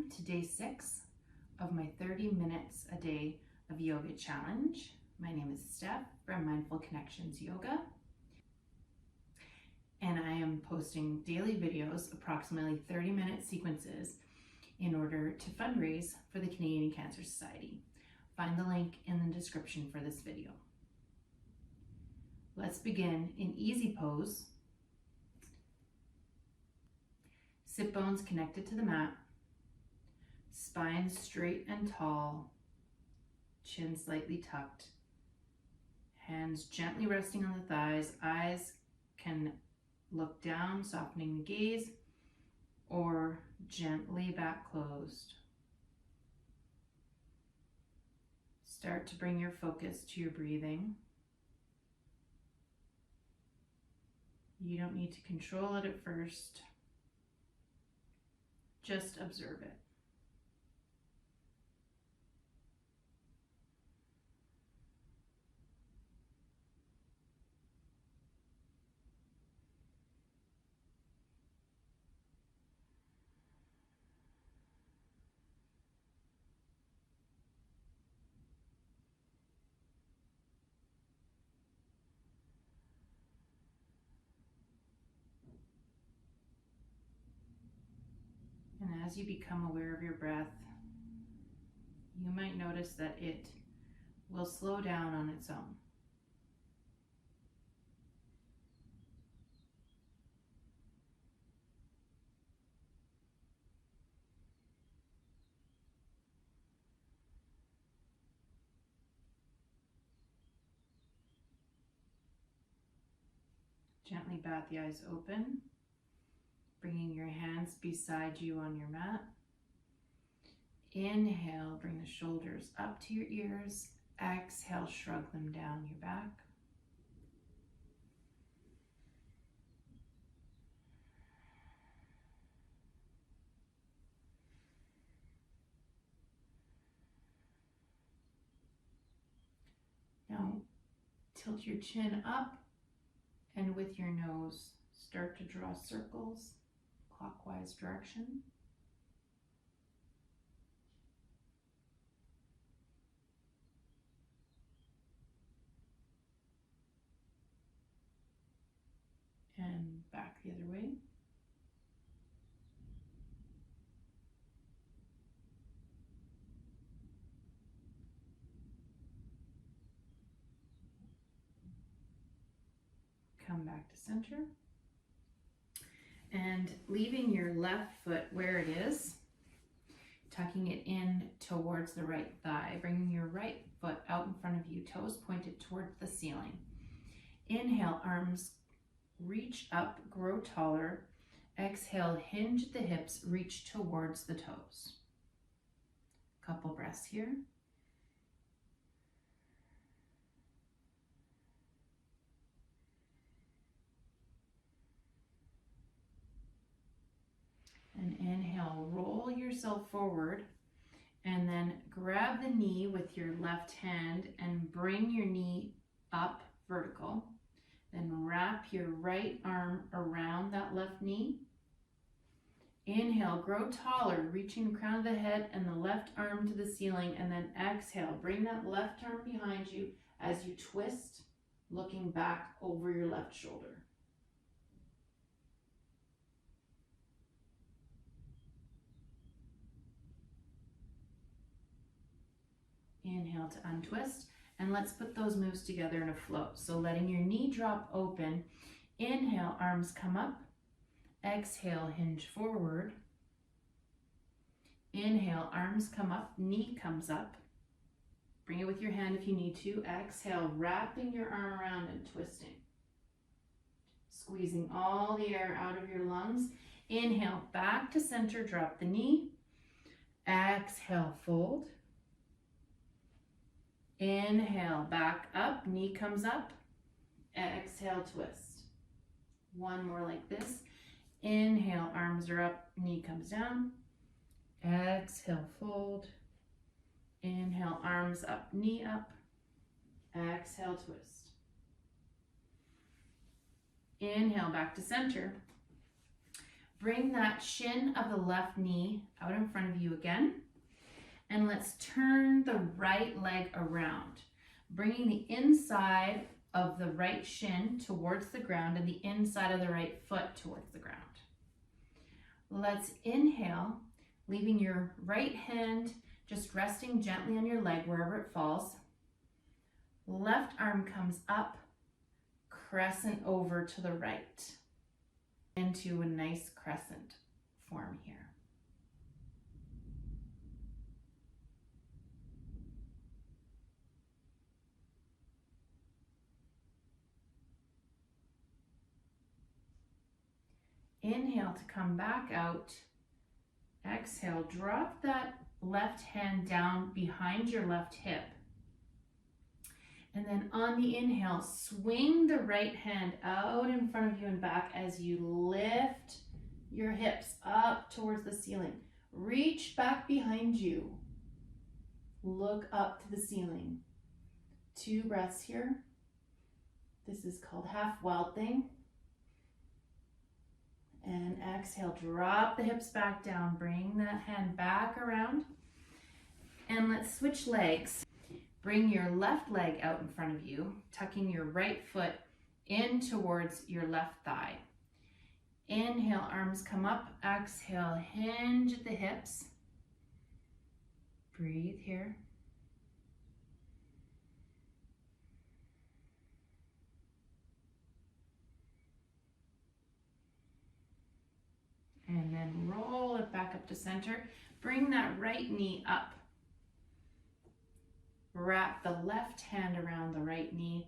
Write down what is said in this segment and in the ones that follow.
Welcome to day 6 of my 30 minutes a day of yoga challenge. My name is Steph from Mindful Connections Yoga, and I am posting daily videos, approximately 30-minute sequences, in order to fundraise for the Canadian Cancer Society. Find the link in the description for this video. Let's begin in easy pose. Sit bones connected to the mat, spine straight and tall, chin slightly tucked, hands gently resting on the thighs. Eyes can look down, softening the gaze, or gently back closed. Start to bring your focus to your breathing. You don't need to control it at first. Just observe it. And as you become aware of your breath, you might notice that it will slow down on its own. Gently bat the eyes open, bringing your hands beside you on your mat. Inhale, bring the shoulders up to your ears. Exhale, shrug them down your back. Now, tilt your chin up, and with your nose, start to draw circles, clockwise direction. And back the other way. Come back to center. And leaving your left foot where it is, tucking it in towards the right thigh, bringing your right foot out in front of you, toes pointed towards the ceiling. Inhale, arms reach up, grow taller. Exhale, hinge the hips, reach towards the toes. Couple breaths here. And inhale, roll yourself forward, and then grab the knee with your left hand and bring your knee up vertical. Then wrap your right arm around that left knee. Inhale, grow taller, reaching the crown of the head and the left arm to the ceiling, and then exhale, bring that left arm behind you as you twist, looking back over your left shoulder. Inhale to untwist, and let's put those moves together in a float. So letting your knee drop open, inhale, arms come up, exhale, hinge forward. Inhale, arms come up, knee comes up. Bring it with your hand if you need to. Exhale, wrapping your arm around and twisting. Squeezing all the air out of your lungs. Inhale, back to center, drop the knee. Exhale, fold. Inhale, back up, knee comes up. Exhale, twist. One more like this. Inhale, arms are up, knee comes down. Exhale, fold. Inhale, arms up, knee up. Exhale, twist. Inhale, back to center. Bring that shin of the left knee out in front of you again. And let's turn the right leg around, bringing the inside of the right shin towards the ground and the inside of the right foot towards the ground. Let's inhale, leaving your right hand just resting gently on your leg wherever it falls. Left arm comes up, crescent over to the right, into a nice crescent form here. Inhale to come back out. Exhale, drop that left hand down behind your left hip. And then on the inhale, swing the right hand out in front of you and back as you lift your hips up towards the ceiling. Reach back behind you. Look up to the ceiling. 2 breaths here. This is called half wild thing. And exhale, drop the hips back down. Bring that hand back around. And let's switch legs. Bring your left leg out in front of you, tucking your right foot in towards your left thigh. Inhale, arms come up. Exhale, hinge at the hips. Breathe here. And then roll it back up to center. Bring that right knee up. Wrap the left hand around the right knee.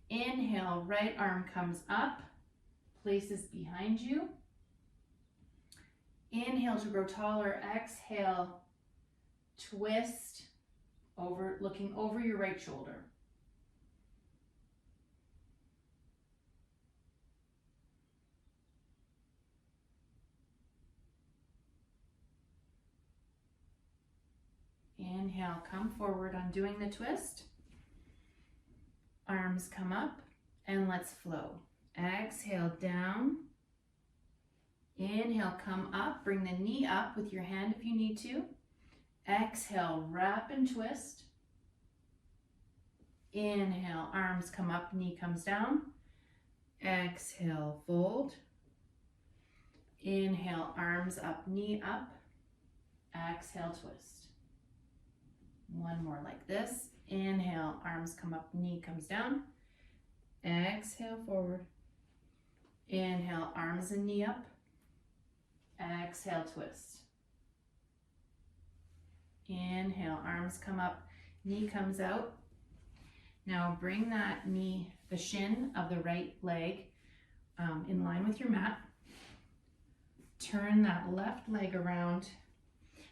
Inhale, right arm comes up, places behind you. Inhale to grow taller. Exhale, twist over, looking over your right shoulder. Inhale, come forward on doing the twist. Arms come up and let's flow. Exhale, down. Inhale, come up. Bring the knee up with your hand if you need to. Exhale, wrap and twist. Inhale, arms come up, knee comes down. Exhale, fold. Inhale, arms up, knee up. Exhale, twist. One more like this. Inhale, arms come up, knee comes down. Exhale, forward. Inhale, arms and knee up. Exhale, twist. Inhale, arms come up, knee comes out. Now bring that knee, the shin of the right leg, in line with your mat. Turn that left leg around,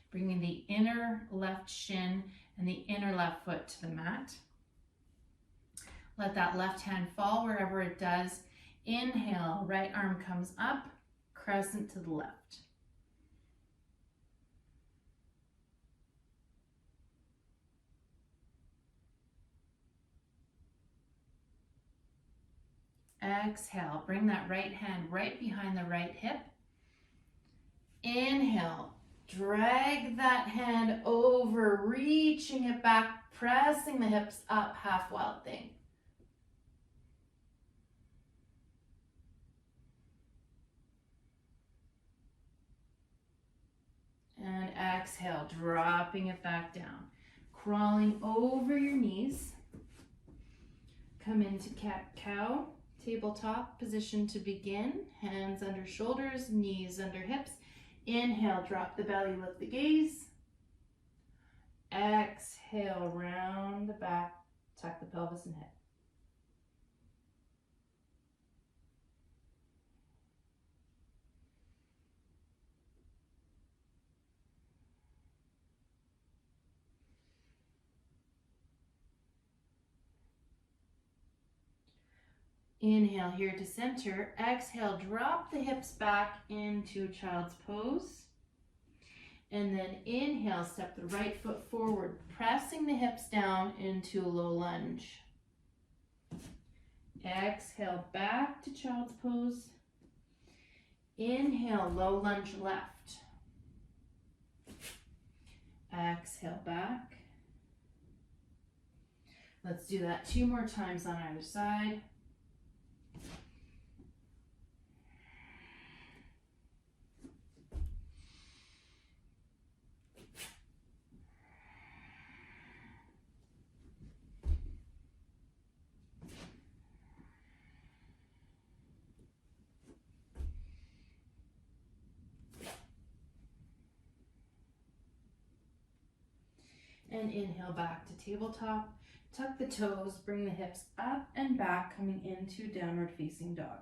bringing the inner left shin and the inner left foot to the mat. Let that left hand fall wherever it does. Inhale, right arm comes up, crescent to the left. Exhale, bring that right hand right behind the right hip. Inhale, drag that hand over, reaching it back, pressing the hips up, half wild thing. And exhale, dropping it back down. Crawling over your knees. Come into cat-cow, tabletop position to begin. Hands under shoulders, knees under hips. Inhale, drop the belly, lift the gaze. Exhale, round the back, tuck the pelvis and head. Inhale here to center. Exhale, drop the hips back into child's pose. And then inhale, step the right foot forward, pressing the hips down into a low lunge. Exhale, back to child's pose. Inhale, low lunge left. Exhale, back. Let's do that 2 more times on either side. And inhale back to tabletop. Tuck the toes, bring the hips up and back, coming into downward facing dog.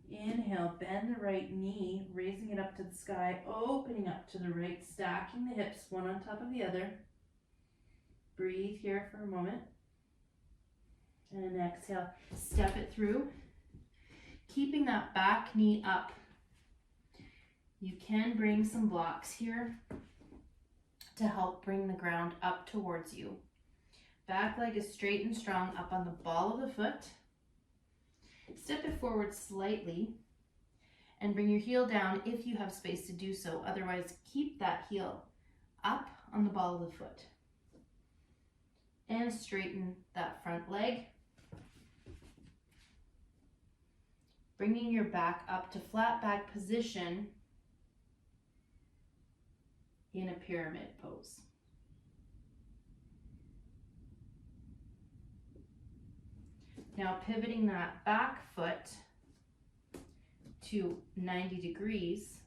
Inhale, bend the right knee, raising it up to the sky, opening up to the right, stacking the hips one on top of the other. Breathe here for a moment. And then exhale, step it through, keeping that back knee up. You can bring some blocks here to help bring the ground up towards you. Back leg is straight and strong up on the ball of the foot. Step it forward slightly and bring your heel down if you have space to do so. Otherwise, keep that heel up on the ball of the foot. And straighten that front leg. Bringing your back up to flat back position in a pyramid pose. Now pivoting that back foot to 90 degrees,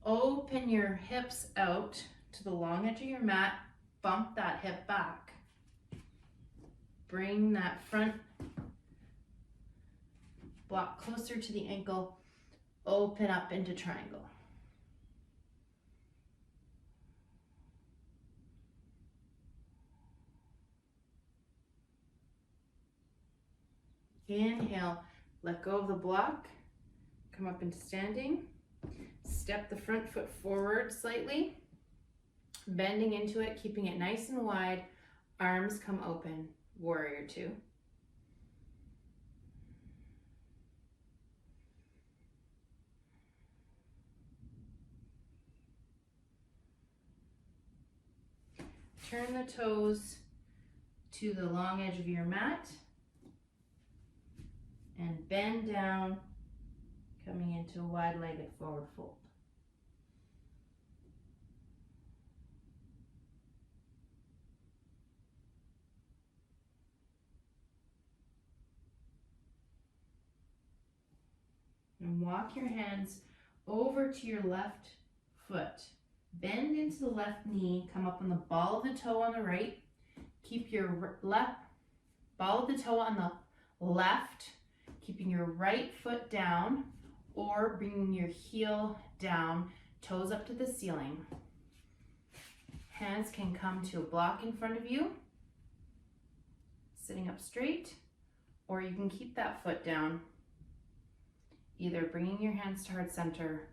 open your hips out to the long edge of your mat, bump that hip back. Bring that front block closer to the ankle, open up into triangle. Inhale, let go of the block, come up into standing, step the front foot forward slightly, bending into it, keeping it nice and wide, arms come open, warrior 2. Turn the toes to the long edge of your mat and bend down, coming into a wide-legged forward fold. And walk your hands over to your left foot. Bend into the left knee, come up on the ball of the toe on the right. Keep your left ball of the toe on the left, keeping your right foot down or bringing your heel down, toes up to the ceiling. Hands can come to a block in front of you, sitting up straight, or you can keep that foot down, either bringing your hands to heart center,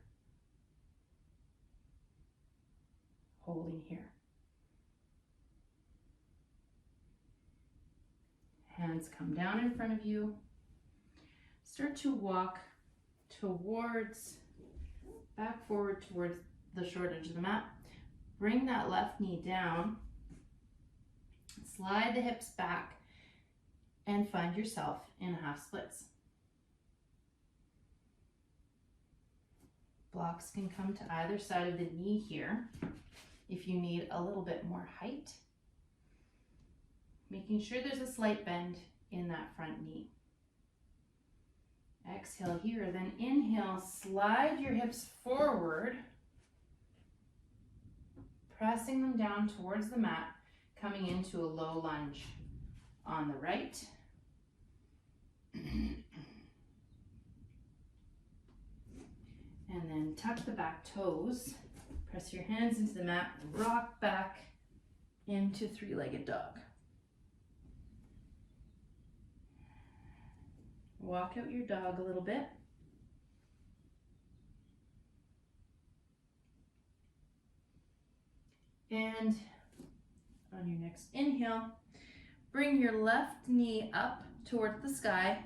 holding here. Hands come down in front of you. Start to walk back forward towards the short edge of the mat. Bring that left knee down. Slide the hips back and find yourself in half splits. Blocks can come to either side of the knee here if you need a little bit more height. Making sure there's a slight bend in that front knee. Exhale here, then inhale, slide your hips forward, pressing them down towards the mat, coming into a low lunge on the right. And then tuck the back toes, press your hands into the mat, rock back into three-legged dog. Walk out your dog a little bit. And on your next inhale, bring your left knee up towards the sky.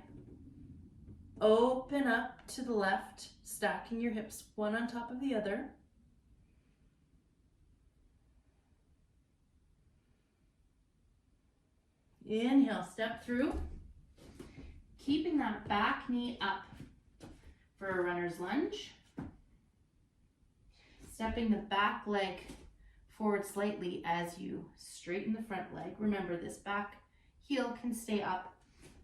Open up to the left, stacking your hips one on top of the other. Inhale, step through. Keeping that back knee up for a runner's lunge. Stepping the back leg forward slightly as you straighten the front leg. Remember, this back heel can stay up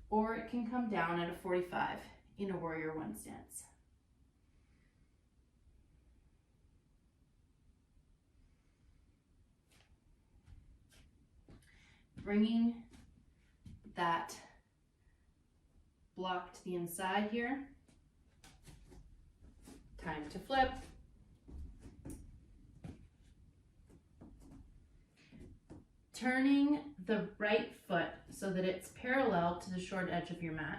or it can come down at a 45 in a warrior one stance. Bringing that block to the inside here. Time to flip. Turning the right foot so that it's parallel to the short edge of your mat.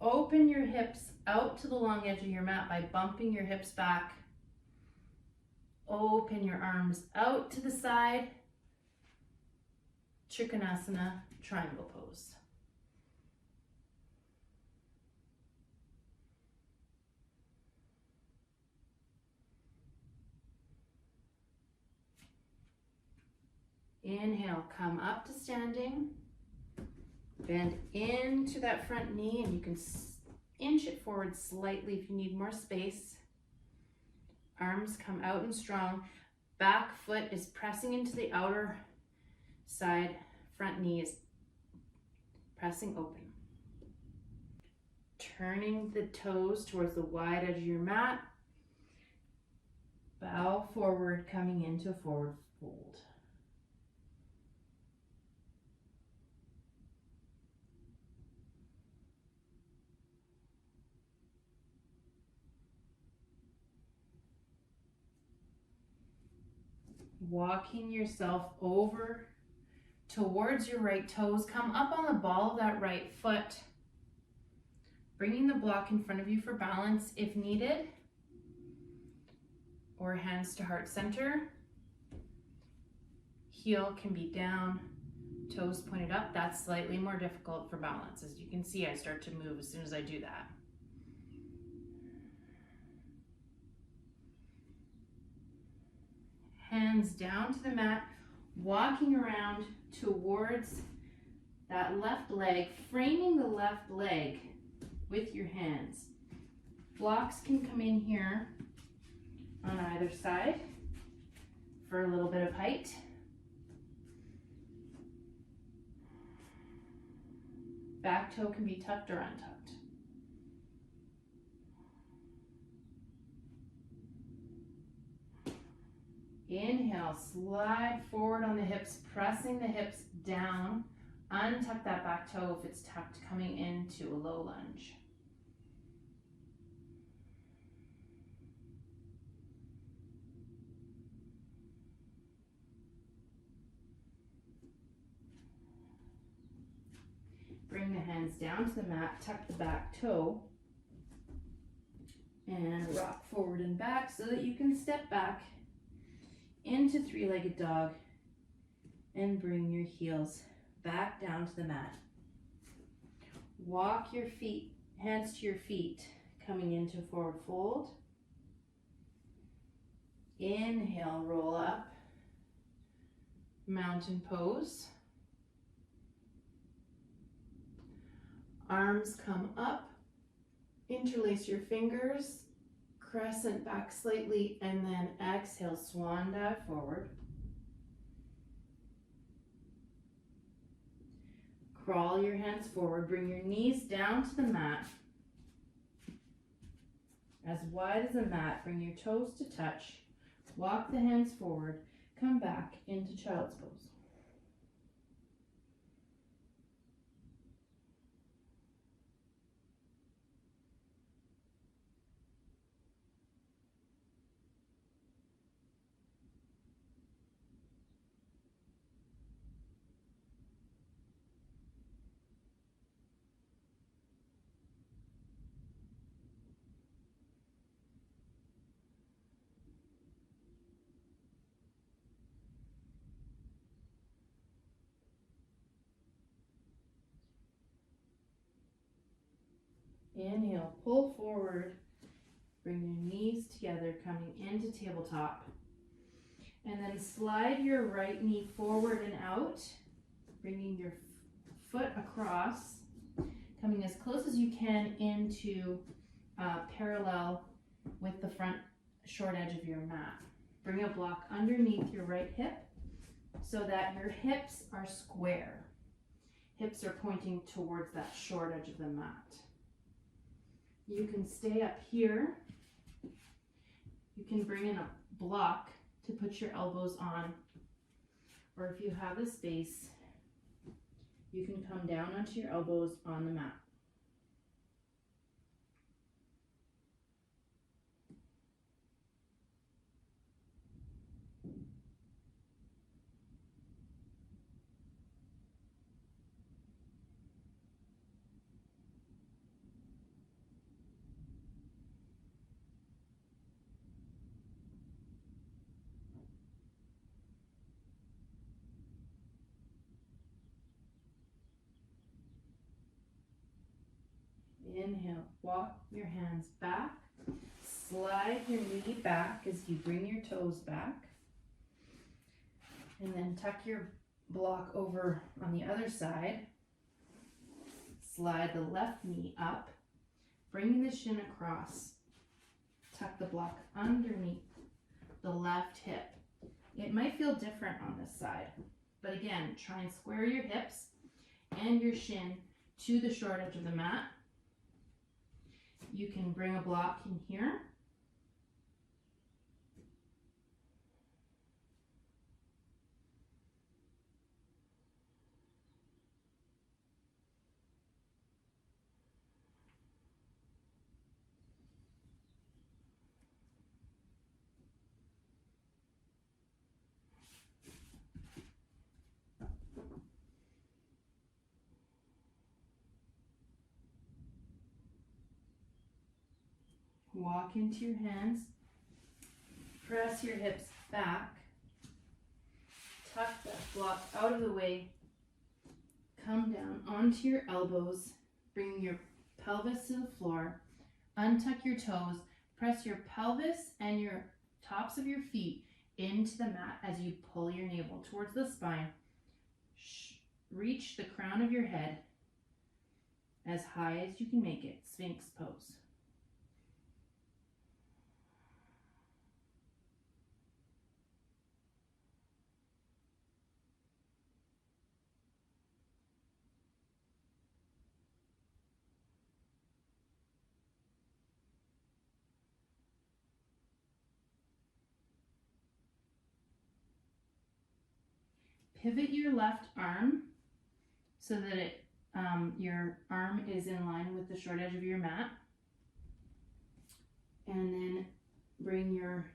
Open your hips out to the long edge of your mat by bumping your hips back. Open your arms out to the side. Trikonasana, triangle pose. Inhale, come up to standing. Bend into that front knee, and you can inch it forward slightly if you need more space. Arms come out and strong. Back foot is pressing into the outer side. Front knee is pressing open. Turning the toes towards the wide edge of your mat. Bow forward, coming into a forward fold. Walking yourself over towards your right toes. Come up on the ball of that right foot. Bringing the block in front of you for balance if needed. Or hands to heart center. Heel can be down, toes pointed up. That's slightly more difficult for balance. As you can see, I start to move as soon as I do that. Hands down to the mat, walking around towards that left leg, framing the left leg with your hands. Blocks can come in here on either side for a little bit of height. Back toe can be tucked or untucked. Inhale, slide forward on the hips, pressing the hips down. Untuck that back toe if it's tucked, coming into a low lunge. Bring the hands down to the mat, tuck the back toe, and rock forward and back so that you can step back into three-legged dog and bring your heels back down to the mat. Walk your feet, hands to your feet, coming into forward fold. Inhale, roll up, mountain pose. Arms come up, interlace your fingers, crescent back slightly, and then exhale, swan dive forward. Crawl your hands forward, bring your knees down to the mat. As wide as a mat, bring your toes to touch. Walk the hands forward, come back into child's pose. Inhale, pull forward. Bring your knees together, coming into tabletop. And then slide your right knee forward and out, bringing your foot across, coming as close as you can into parallel with the front short edge of your mat. Bring a block underneath your right hip so that your hips are square. Hips are pointing towards that short edge of the mat. You can stay up here. You can bring in a block to put your elbows on, or if you have the space, you can come down onto your elbows on the mat. Inhale, walk your hands back, slide your knee back as you bring your toes back, and then tuck your block over on the other side. Slide the left knee up, bring the shin across, tuck the block underneath the left hip. It might feel different on this side, but again, try and square your hips and your shin to the short edge of the mat. You can bring a block in here. Walk into your hands, press your hips back, tuck that block out of the way, come down onto your elbows, bring your pelvis to the floor, untuck your toes, press your pelvis and your tops of your feet into the mat as you pull your navel towards the spine. Reach the crown of your head as high as you can make it, Sphinx pose. Pivot your left arm so that your arm is in line with the short edge of your mat. And then bring your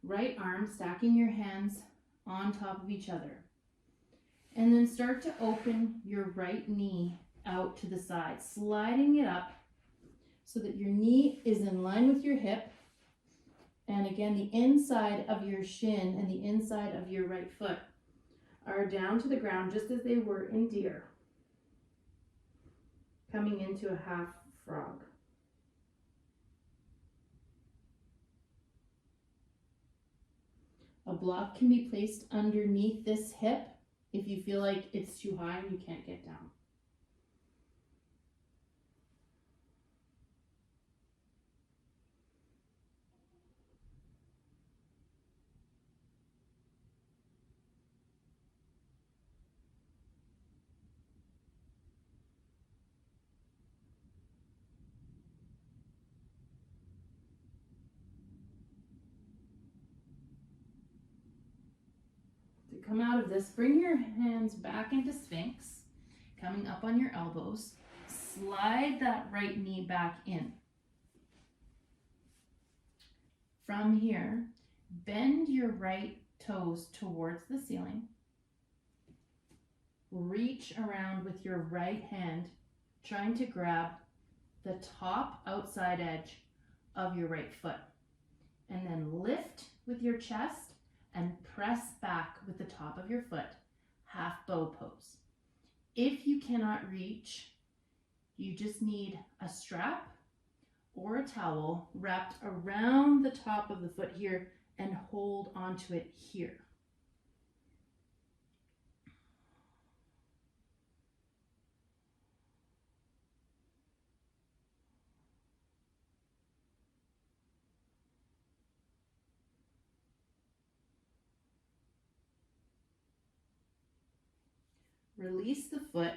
right arm, stacking your hands on top of each other. And then start to open your right knee out to the side, sliding it up so that your knee is in line with your hip. And again, the inside of your shin and the inside of your right foot are down to the ground just as they were in deer. Coming into a half frog. A block can be placed underneath this hip if you feel like it's too high and you can't get down. To come out of this, bring your hands back into Sphinx, coming up on your elbows. Slide that right knee back in. From here, bend your right toes towards the ceiling. Reach around with your right hand, trying to grab the top outside edge of your right foot. And then lift with your chest and press back with the top of your foot, half bow pose. If you cannot reach You just need a strap or a towel wrapped around the top of the foot here and hold onto it here. Release the foot.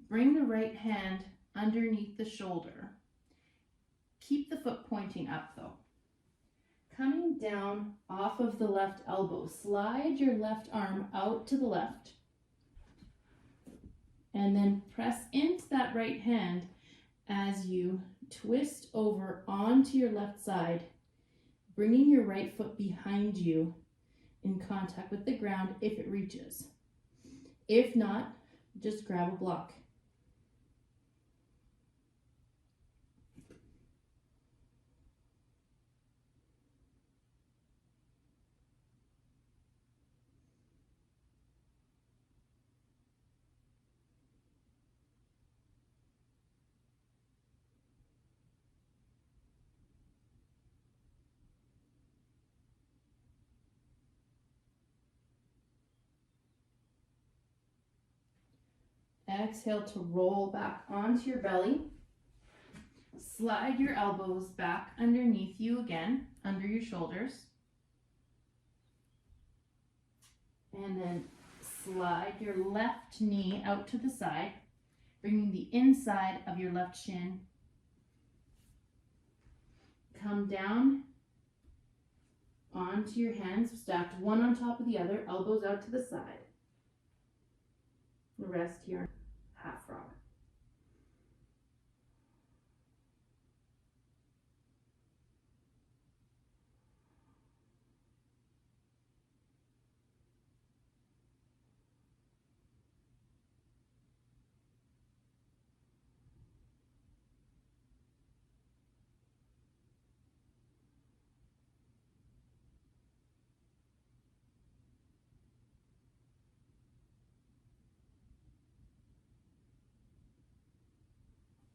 Bring the right hand underneath the shoulder. Keep the foot pointing up though. Coming down off of the left elbow, slide your left arm out to the left. And then press into that right hand as you twist over onto your left side, bringing your right foot behind you in contact with the ground if it reaches. If not, just grab a block. Exhale to roll back onto your belly. Slide your elbows back underneath you again, under your shoulders. And then slide your left knee out to the side, bringing the inside of your left shin. Come down onto your hands, stacked one on top of the other, elbows out to the side. Rest here, half frog.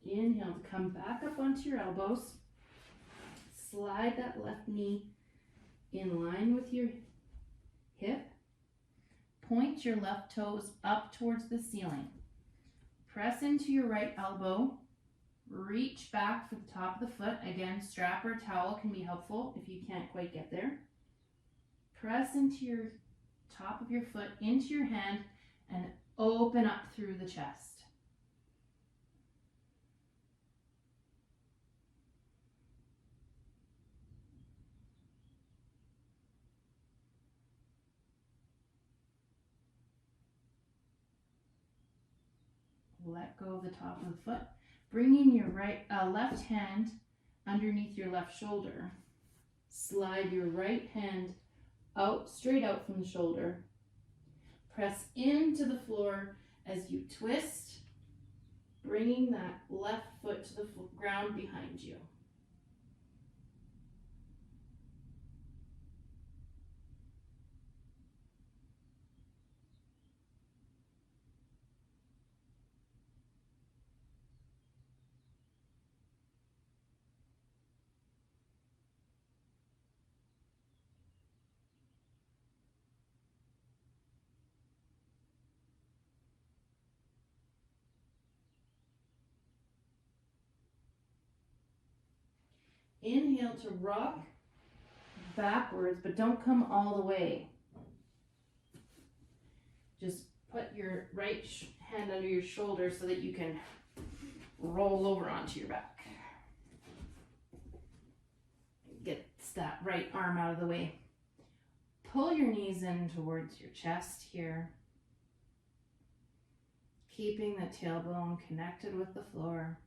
Inhale to come back up onto your elbows. Slide that left knee in line with your hip. Point your left toes up towards the ceiling. Press into your right elbow. Reach back for the top of the foot. Again, strap or towel can be helpful if you can't quite get there. Press into your top of your foot into your hand and open up through the chest. Let go of the top of the foot. Bringing your left hand underneath your left shoulder. Slide your right hand out, straight out from the shoulder. Press into the floor as you twist, bringing that left foot to the ground behind you. Inhale to rock backwards, but don't come all the way. Just put your right hand under your shoulder so that you can roll over onto your back. Get that right arm out of the way. Pull your knees in towards your chest here. Keeping the tailbone connected with the floor.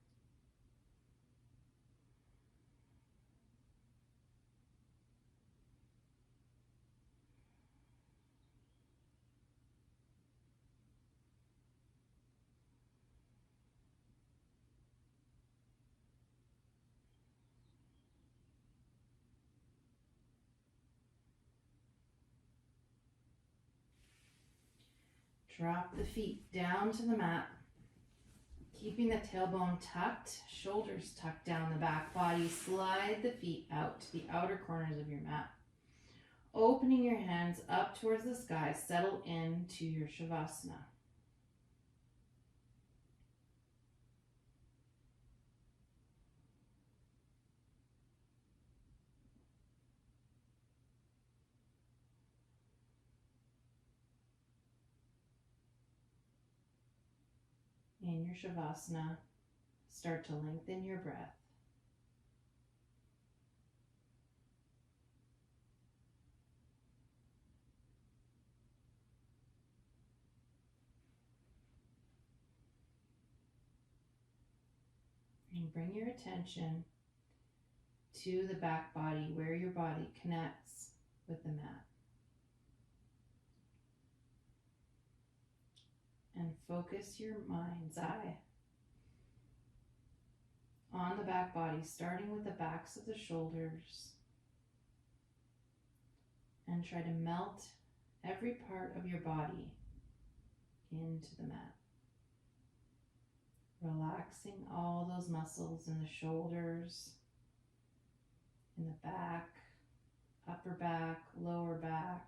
Drop the feet down to the mat. Keeping the tailbone tucked, shoulders tucked down the back body, slide the feet out to the outer corners of your mat. Opening your hands up towards the sky, settle into your Shavasana. In your Shavasana, start to lengthen your breath. And bring your attention to the back body, where your body connects with the mat. And focus your mind's eye on the back body, starting with the backs of the shoulders. And try to melt every part of your body into the mat. Relaxing all those muscles in the shoulders, in the back, upper back, lower back,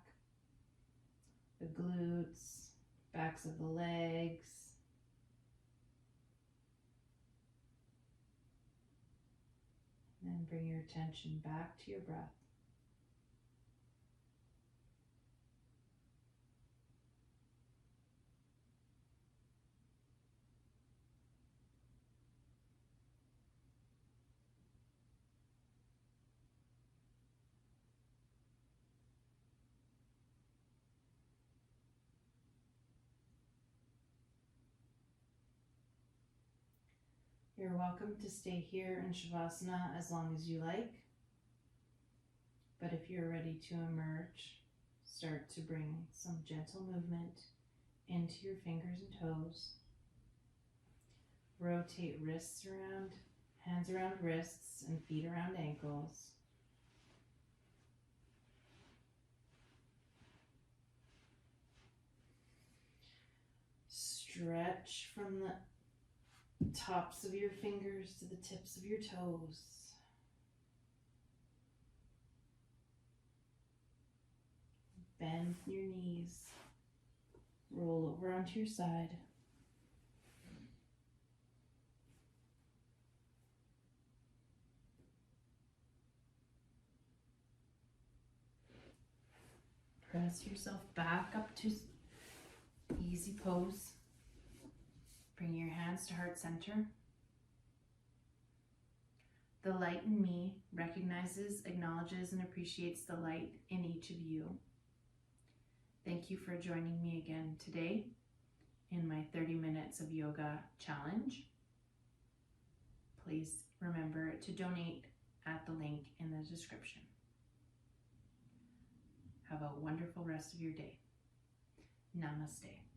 the glutes, backs of the legs. And then bring your attention back to your breath. You're welcome to stay here in Shavasana as long as you like. But if you're ready to emerge, start to bring some gentle movement into your fingers and toes. Rotate wrists around, hands around wrists, and feet around ankles. Stretch from the tops of your fingers to the tips of your toes. Bend your knees. Roll over onto your side. Press yourself back up to easy pose. Bring your hands to heart center. The light in me recognizes, acknowledges, and appreciates the light in each of you. Thank you for joining me again today in my 30 minutes of yoga challenge. Please remember to donate at the link in the description. Have a wonderful rest of your day. Namaste.